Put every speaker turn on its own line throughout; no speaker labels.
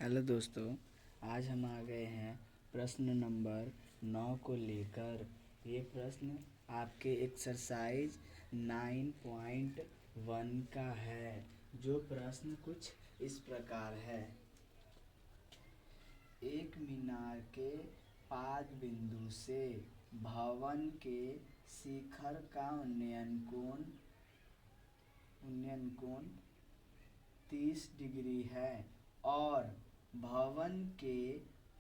Hello दोस्तों, आज हम आ गए हैं प्रश्न नंबर 9 को लेकर। ये प्रश्न आपके एक्सरसाइज 9.1 का है। जो प्रश्न कुछ इस प्रकार है। एक मीनार के पाद बिंदु से भवन के शिखर का उन्नयन कोण 30 डिग्री है और भवन के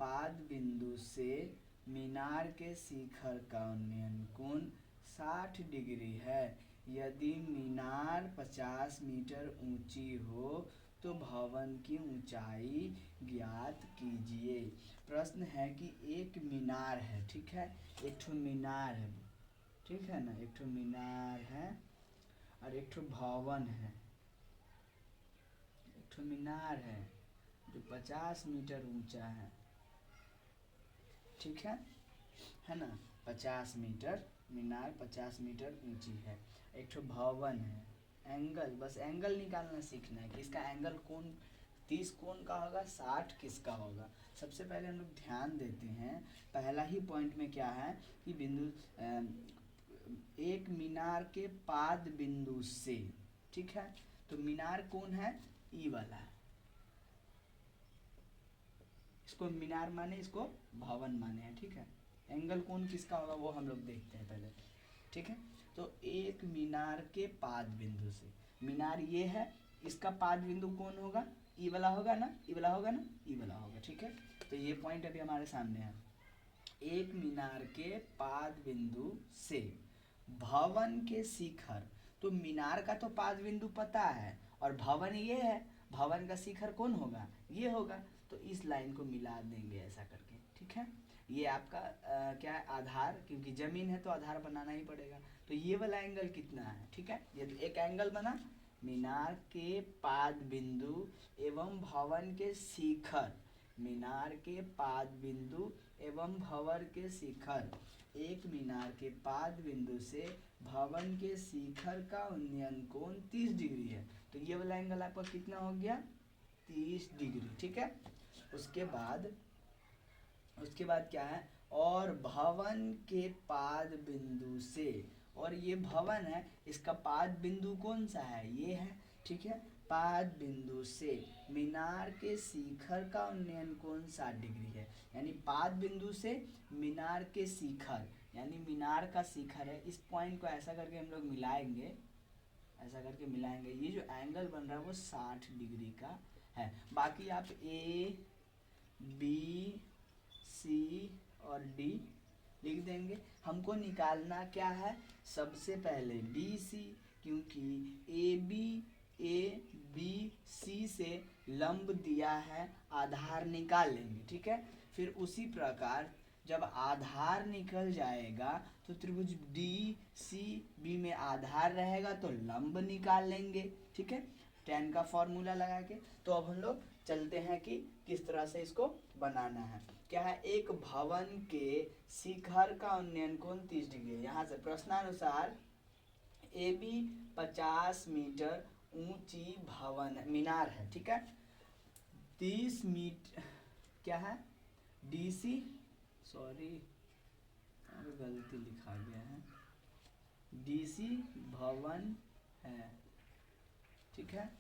पाद बिंदु से मीनार के शिखर का उन्नयन कोण 60 डिग्री है। यदि मीनार 50 मीटर ऊंची हो तो भवन की ऊंचाई ज्ञात कीजिए। प्रश्न है कि एक मीनार है, ठीक है, एक ठो मीनार है, ठीक है ना, एक ठो मीनार है और एक ठो भवन है। एक ठो मीनार है जो 50 मीटर ऊंचा है, ठीक है ना, 50 मीटर मीनार 50 मीटर ऊंची है। एक ठो भवन है। एंगल, बस एंगल निकालना सीखना है कि इसका एंगल कौन 30 कौन का होगा, 60 किसका होगा। सबसे पहले हम लोग ध्यान देते हैं, पहला ही पॉइंट में क्या है कि बिंदु एक मीनार के पाद बिंदु से, ठीक है, तो मीनार कौन है, ई वाला। इसको मीनार माने, इसको भवन माने हैं, ठीक है। एंगल कौन किसका होगा वो हम लोग देखते हैं पहले, ठीक है। तो एक मीनार के पाद बिंदु से, मीनार ये है, इसका पाद बिंदु कौन होगा, ई वाला होगा ना, ई वाला होगा ना, ई वाला होगा, ठीक है। तो ये पॉइंट अभी हमारे सामने है। एक मीनार के पाद बिंदु से भवन के शिखर, तो मीनार का तो पाद बिंदु पता है और भवन ये है, भवन का शिखर कौन होगा, ये होगा। तो इस लाइन को मिला देंगे ऐसा करके, ठीक है। ये आपका क्या है, आधार, क्योंकि जमीन है तो आधार बनाना ही पड़ेगा। तो ये वाला एंगल कितना है, ठीक है, ये एक एंगल बना। मीनार के पाद बिंदु एवं भवन के शिखर, मीनार के पाद बिंदु एवं भवन के शिखर, एक मीनार के पाद बिंदु से भवन के शिखर का उन्नयन कोण 30 डिग्री है। तो ये वाला एंगल आपका कितना हो गया, 30 डिग्री, ठीक है। उसके बाद क्या है, और भवन के पाद बिंदु से, और ये भवन है, इसका पाद बिंदु कौन सा है, ये है, ठीक है। पाद बिंदु से मीनार के शिखर का उन्नयन कोण 60 डिग्री है। यानी पाद बिंदु से मीनार के शिखर, यानी मीनार का शिखर है। इस पॉइंट को ऐसा करके हम लोग मिलाएंगे, ऐसा करके मिलाएंगे। ये जो एंगल बन रहा है वो 60 डिग्री का है। बाकी आप ए बी सी और डी लिख देंगे। हमको निकालना क्या है, सबसे पहले बी सी, क्योंकि ए बी सी से लंब दिया है, आधार निकाल लेंगे, ठीक है। फिर उसी प्रकार जब आधार निकल जाएगा तो त्रिभुज डी सी बी में आधार रहेगा तो लंब निकाल लेंगे, ठीक है, tan का फॉर्मूला लगा के। तो अब हम लोग चलते हैं कि किस तरह से इसको बनाना है। क्या है, एक भवन के शिखर का उन्नयन कोण 30 डिग्री है। यहाँ से प्रश्नानुसार ए बी 50 मीटर ऊंची भवन मीनार है, ठीक है। 30 मीटर क्या है, डी सी, सॉरी गलती लिखा गया है, डी सी भवन है, ठीक है।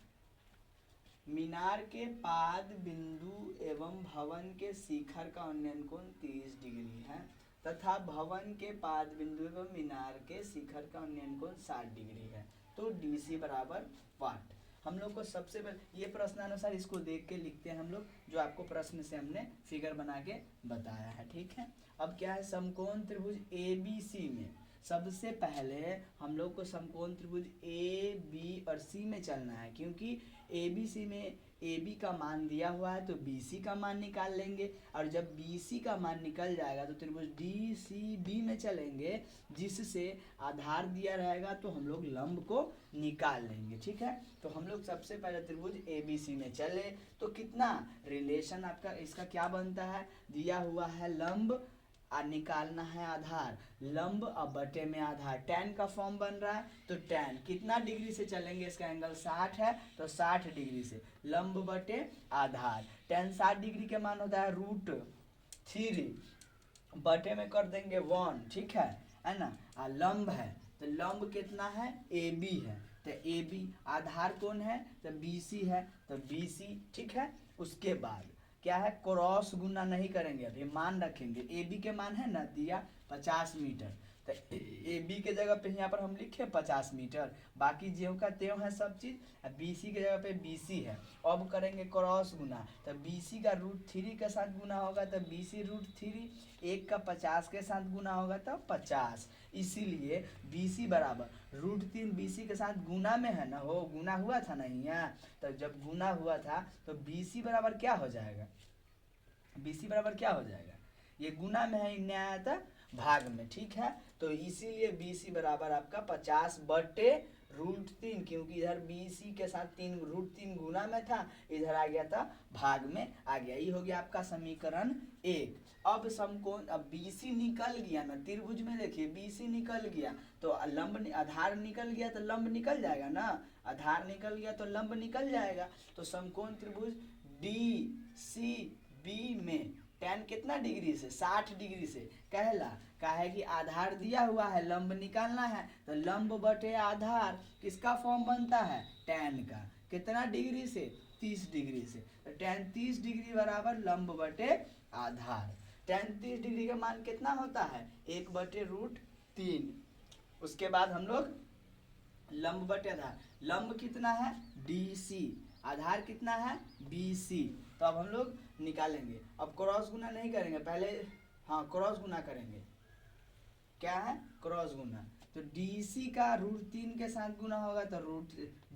मीनार के पाद बिंदु एवं भवन के शिखर का उन्नयन कोण 30 डिग्री है तथा भवन के पाद बिंदु एवं मीनार के शिखर का उन्नयन कोण 60 डिग्री है। तो डीसी बराबर वाट। हम लोग को सबसे पहले ये प्रश्नानुसार इसको देख के लिखते हैं हम लोग, जो आपको प्रश्न से हमने फिगर बना के बताया है, ठीक है। अब क्या है, समकोण त्रिभुज ए बी सी में सबसे पहले हम लोग को समकोण त्रिभुज ए बी और सी में चलना है, क्योंकि ए बी सी में ए बी का मान दिया हुआ है तो बी सी का मान निकाल लेंगे, और जब बी सी का मान निकल जाएगा तो त्रिभुज डी सी बी में चलेंगे, जिससे आधार दिया रहेगा तो हम लोग लंब को निकाल लेंगे, ठीक है। तो हम लोग सबसे पहले त्रिभुज ए बी सी में चले तो कितना रिलेशन आपका इसका क्या बनता है, दिया हुआ है लंब निकालना है आधार, लंब अब बटे में आधार, tan का फॉर्म बन रहा है तो tan कितना डिग्री से चलेंगे, इसका एंगल 60 है तो 60 डिग्री से, लंब बटे आधार, tan 60 डिग्री के मान होता है √3, बटे में कर देंगे 1, ठीक है ना। लंब है तो लंब कितना है, AB है तो AB, आधार कौन है तो BC है तो BC, ठीक है। उसके बाद क्या है, क्रॉस गुना नहीं करेंगे, अभी मान रखेंगे, AB के मान है ना दिया 50 मीटर, तो AB के जगह पे यहाँ पर हम लिखे 50 मीटर, बाकी ज्यों का त्यों है सब चीज़, BC के जगह पे BC है। अब करेंगे क्रॉस गुना, तो BC का √3 के साथ गुना होगा तो BC √3, 1 का 50 के साथ गुना होगा तो 50, इसीलिए BC बराबर √3 BC के साथ गुना में है ना, हो गुना हुआ था ना यहाँ, तो जब गुना हुआ था तो BC बराबर क्या हो जाएगा, BC बराबर क्या हो जाएगा, ये गुना में है, इन्हें आया था भाग में, ठीक है। तो इसीलिए BC बराबर आपका 50 बटे √3, क्योंकि इधर BC के साथ √3 गुना में था, इधर आ गया था भाग में आ गया, ये हो गया आपका समीकरण 1। अब समकोण, अब BC निकल गया ना त्रिभुज में, देखिए BC निकल गया तो लंब, आधार निकल गया तो लंब निकल जाएगा ना, आधार निकल गया तो लंब निकल जाएगा। तो समकोण त्रिभुज DCB में tan कितना डिग्री से, 60 डिग्री से, कहा है कि आधार दिया हुआ है, लंब निकालना है, तो लंब बटे आधार किसका फॉर्म बनता है, tan का, कितना डिग्री से, 30 डिग्री से, तो tan 30 डिग्री बराबर लंब बटे आधार, tan 30 डिग्री का मान कितना होता है, 1 बटे √3। उसके बाद हम लोग लंब बटे आधार, लंब कितना है DC, आधार कितना है BC, तो अब हम लोग निकालेंगे। अब क्रॉस गुना नहीं करेंगे, पहले हाँ क्रॉस गुना करेंगे, क्या है क्रॉस गुना, तो DC का √3 के साथ गुना होगा तो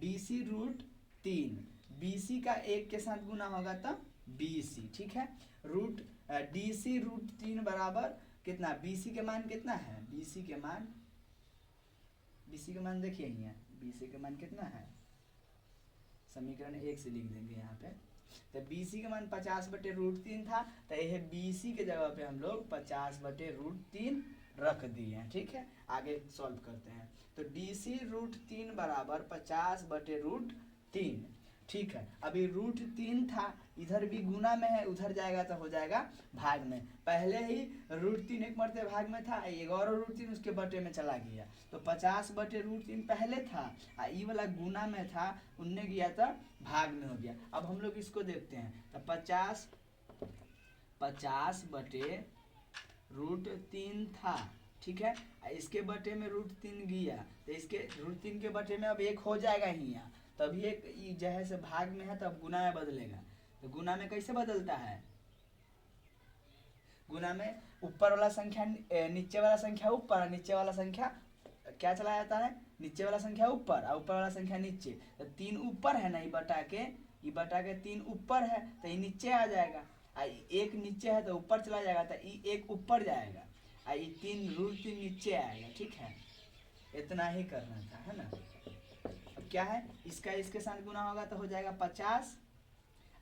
DC √3, BC का 1 के साथ गुना होगा तो BC, ठीक है। DC √3 बराबर कितना, BC के मान कितना है, BC के मान देखिए यहाँ, BC के मान कितना है, समीकरण 1 से लिख देंगे यहाँ पे, तो BC का मान 50 बटे √3 था, तो यह BC के जगह पे हम लोग 50 बटे √3 रख दिए हैं, ठीक है। आगे सॉल्व करते हैं, तो DC √3 बराबर 50 बटे √3, ठीक है। अभी √3 था, इधर भी गुना में है, उधर जाएगा तो हो जाएगा भाग में, पहले ही √3 एक मरते भाग में था, एक और √3 उसके बटे में चला गया, तो 50 बटे √3 पहले था, ये वाला गुना में था, उनने गया था भाग में हो गया। अब हम लोग इसको देखते हैं, तो 50 बटे √3 था, ठीक है, इसके बटे में √3 गया, तो इसके √3 के बटे में अब 1 हो जाएगा ही यहाँ, तभी एक जैसे भाग में है तब गुना में बदलेगा, तो गुना में कैसे बदलता है, गुना में ऊपर वाला संख्या नीचे वाला संख्या ऊपर, नीचे वाला संख्या क्या चला जाता है, नीचे वाला संख्या ऊपर और ऊपर वाला संख्या नीचे, तो 3 ऊपर है ना, ये बटा के 3 ऊपर है तो ये नीचे आ जाएगा, 1 नीचे है तो ऊपर चला जाएगा, तो ये 1 ऊपर जाएगा, ये 3 √3 नीचे आएगा, ठीक है। इतना ही करना था, है ना। अब क्या है, इसका इसके साथ गुना होगा तो हो जाएगा 50,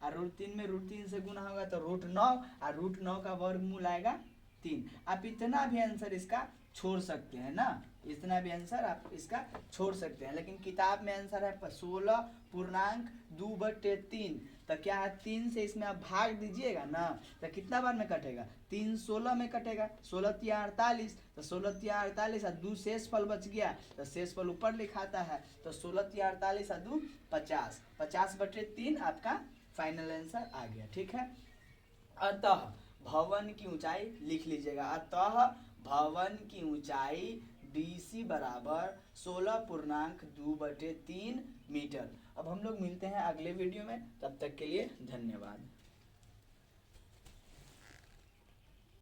और √3 में √3 से गुना होगा तो √9, और √9 का वर्गमूल आएगा 3। आप इतना भी आंसर इसका छोड़ सकते हैं ना, इतना भी आंसर आप इसका छोड़ सकते हैं, लेकिन किताब में आंसर है 16.2/3, तो क्या है 3 से इसमें आप भाग दीजिएगा ना, तो कितना बार में कटेगा, 3 16 में कटेगा, 16 तिया 48, तो 16 तिया 48 और 2 शेषफल बच गया, तो शेषफल ऊपर लिखाता है, तो 16 तिया 48 और 2 50, 50/3 आपका फाइनल आंसर आ गया, ठीक है। अतः भवन की ऊंचाई लिख लीजिएगा, अतः भवन की ऊंचाई BC बराबर 16.2/3 मीटर। अब हम लोग मिलते हैं अगले वीडियो में, तब तक के लिए धन्यवाद।